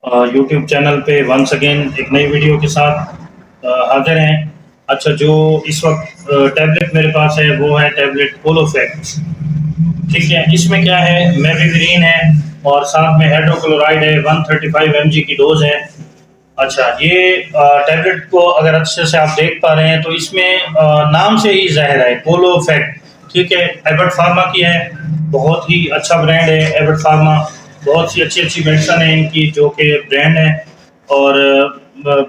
YouTube channel पे once again एक नई वीडियो के साथ हाजिर हैं। अच्छा, जो इस वक्त टैबलेट मेरे पास है वो है टैबलेट पोलोफेक्ट। ठीक है, इसमें क्या है, मेविग्रीन है और साथ में हाइड्रोक्लोराइड है, 135 mg की डोज है। अच्छा, ये टैबलेट को अगर अच्छे से आप देख पा रहे हैं तो इसमें नाम से ही ज़ाहिर है पोलोफेक्ट। ठीक है, एबट फार्मा की है, बहुत ही अच्छा ब्रांड है एबट फार्मा। बहुत सी अच्छी अच्छी मेडिसन है इनकी जो कि ब्रांड है और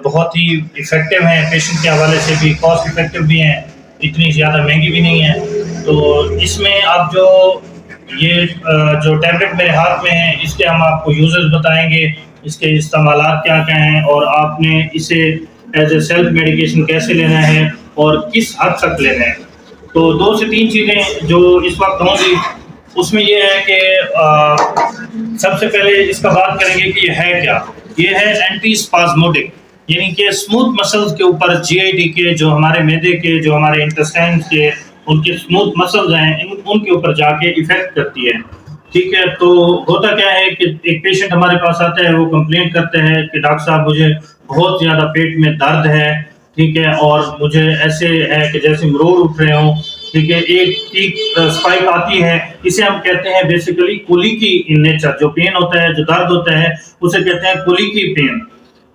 बहुत ही इफ़ेक्टिव हैं पेशेंट के हवाले से भी, कॉस्ट इफ़ेक्टिव भी हैं, इतनी ज़्यादा महंगी भी नहीं है। तो इसमें आप ये जो टैबलेट मेरे हाथ में है इसके हम आपको यूजेस बताएंगे, इसके इस्तेमालात क्या क्या हैं और आपने इसे एज ए सेल्फ मेडिकेशन कैसे लेना है और किस हद तक लेना है। तो 2 से 3 चीज़ें जो इस वक्त होंगी उसमें ये है कि सबसे पहले इसका बात करेंगे कि ये है क्या। ये है एंटी स्पाज्मोडिक, यानी कि स्मूथ मसल्स के ऊपर जीआईडी के, जो हमारे मैदे के, जो हमारे इंटेस्टाइन के, उनके स्मूथ मसल्स हैं उनके ऊपर जाके इफेक्ट करती है। ठीक है, तो होता क्या है कि एक पेशेंट हमारे पास आता है, वो कंप्लेंट करते हैं कि डॉक्टर साहब मुझे बहुत ज़्यादा पेट में दर्द है, ठीक है, और मुझे ऐसे है कि जैसे मरोड़ उठ रहे हों। ठीक है, एक स्पाइक आती है, इसे हम कहते हैं बेसिकली कोलिकी इन नेचर। जो पेन होता है, जो दर्द होता है, उसे कहते हैं कोलिकी पेन,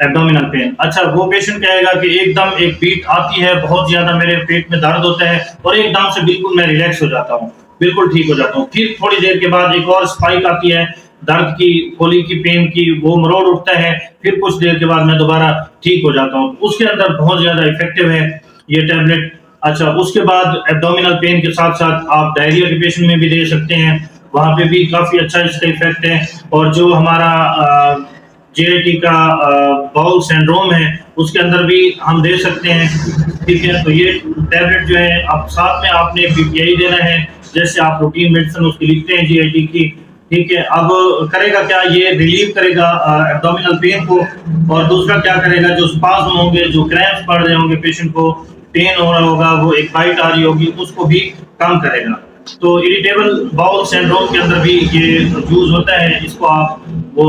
एब्डोमिनल पेन। अच्छा, वो पेशेंट कहेगा कि एकदम एक बीट आती है, बहुत ज्यादा मेरे पेट में दर्द होता है और एकदम से बिल्कुल मैं रिलैक्स हो जाता हूँ, बिल्कुल ठीक हो जाता हूँ। फिर थोड़ी देर के बाद एक और स्पाइक आती है दर्द की, कोली की पेन की, वो मरोड़ उठता है, फिर कुछ देर के बाद मैं दोबारा ठीक हो जाता हूँ। उसके अंदर बहुत ज्यादा इफेक्टिव है ये टैबलेट। अच्छा, उसके बाद एब्डोमिनल पेन के साथ साथ आप डायरिया के पेशेंट में भी दे सकते हैं, वहाँ पे भी काफ़ी अच्छा इसका इफेक्ट है। और जो हमारा जेआईटी का बाउल सिंड्रोम है उसके अंदर भी हम दे सकते हैं। ठीक है, तो ये टैबलेट जो है आप साथ में आपने पीपीआई देना है, जैसे आप रूटीन मेडिसिन उसकी लिखते हैं जीआईटी की। ठीक है, अब करेगा क्या, ये रिलीव करेगा एब्डोमिनल पेन को, और दूसरा क्या करेगा, जो स्पाज्म होंगे, जो क्रैम्प्स पड़ रहे होंगे, पेशेंट को पेन हो रहा होगा, वो एक बाइट आ रही होगी, उसको भी कम करेगा। तो इरिटेबल बाउल सिंड्रोम के अंदर भी ये यूज होता है, इसको आप वो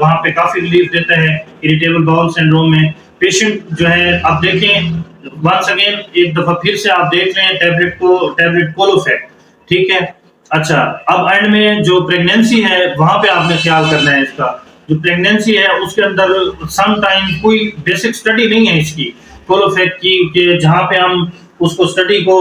वहाँ पे काफी रिलीफ देता है इरिटेबल बाउल सिंड्रोम में। पेशेंट जो है आप देखें, वंस अगेन एक दफा फिर से आप देख लें टैबलेट पोलोफेक्ट। ठीक है, अच्छा, अब एंड में जो प्रेगनेंसी है वहां पे आपने ख्याल करना है इसका। जो प्रेगनेंसी है उसके अंदर सम टाइम कोई बेसिक स्टडी नहीं है इसकी पोलोफेक्ट की, कि जहाँ पे हम उसको स्टडी को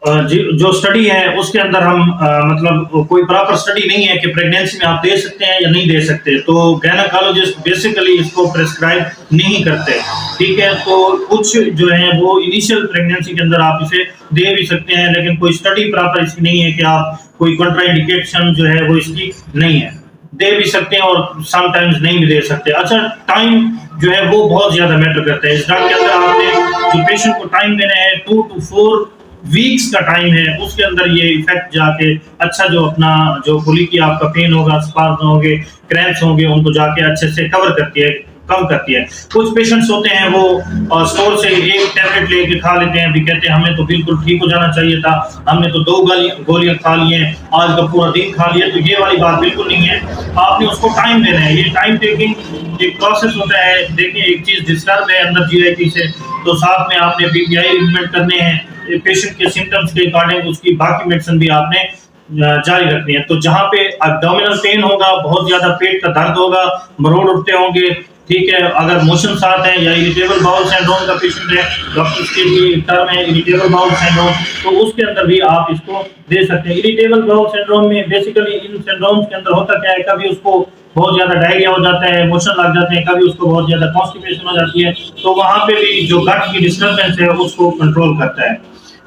जो स्टडी है उसके अंदर हम मतलब कोई प्रॉपर स्टडी नहीं है कि प्रेगनेंसी में आप दे सकते हैं या नहीं दे सकते, तो गायनेकोलॉजिस्ट बेसिकली इसको प्रेस्क्राइब नहीं करते। ठीक है, तो कुछ जो है वो इनिशियल प्रेगनेंसी के अंदर आप इसे दे भी सकते हैं, लेकिन कोई स्टडी प्रॉपर इसकी नहीं है कि आप कोई कंट्राइंडिकेशन जो है वो इसकी नहीं है, दे भी सकते हैं और समटाइम्स नहीं भी दे सकते। अच्छा, टाइम जो है वो बहुत ज्यादा मैटर करता है इस ड्रग के अंदर। आपने जो पेशेंट को टाइम देना है 2 to 4 वीक्स का टाइम है, उसके अंदर ये इफेक्ट जाके अच्छा जो अपना जो खुली की आपका पेन होगा, स्पाज्म होंगे, क्रैम्प्स होंगे, उनको जाके अच्छे से कवर करती है, कम करती है। कुछ पेशेंट्स होते हैं वो स्टोर से एक टैबलेट लेके खा लेते हैं, भी कहते हैं हमें तो बिल्कुल ठीक हो जाना चाहिए था, हमने तो 2 गोलियां खा ली हैं, आज का पूरा दिन खा लिया। तो ये वाली बात बिल्कुल नहीं है, आपने उसको टाइम देना है। ये टाइम टेकिंग एक प्रोसेस होता है। देखिए, एक चीज डिस्टर्ब है अंदर जीआईटी से, तो साथ में आपने पीपीआई इम्प्लीमेंट करने हैं, पेशेंट के सिम्टम्स के अकॉर्डिंग उसकी बाकी मेडिसिन भी आपने जारी रखनी है। तो जहाँ पे एब्डोमिनल पेन होगा, बहुत ज्यादा पेट का दर्द होगा, मरोड़ उठते होंगे, ठीक है, अगर मोशन साथ है या इरिटेबल बाउल सिंड्रोम का पेशेंट है, डॉक्टर के लिए टर्म है इरिटेबल बाउल सिंड्रोम, तो उसके अंदर भी आप इसको दे सकते हैं। इरिटेबल बाउल सिंड्रोम में बेसिकली इन सिंड्रोम्स के अंदर होता क्या है, कभी उसको बहुत ज्यादा डायरिया हो जाता है, मोशन लग जाते हैं, कभी उसको बहुत ज्यादा कॉन्स्टिपेशन हो जाती है, तो वहां पे भी जो गट की डिस्टर्बेंस है उसको कंट्रोल करता है।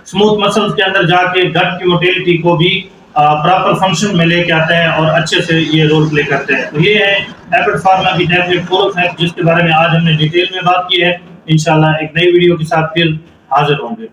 स्मूथ मसल्स के अंदर जाके गट की मोटिलिटी को भी प्रॉपर फंक्शन में लेके आता है और अच्छे से ये रोल प्ले करते हैं। तो ये है एबट फार्मा की टैबलेट पोलोफेक्ट, जिसके बारे में आज हमने डिटेल में बात की है। इंशाल्लाह एक नई वीडियो के साथ फिर हाजिर होंगे।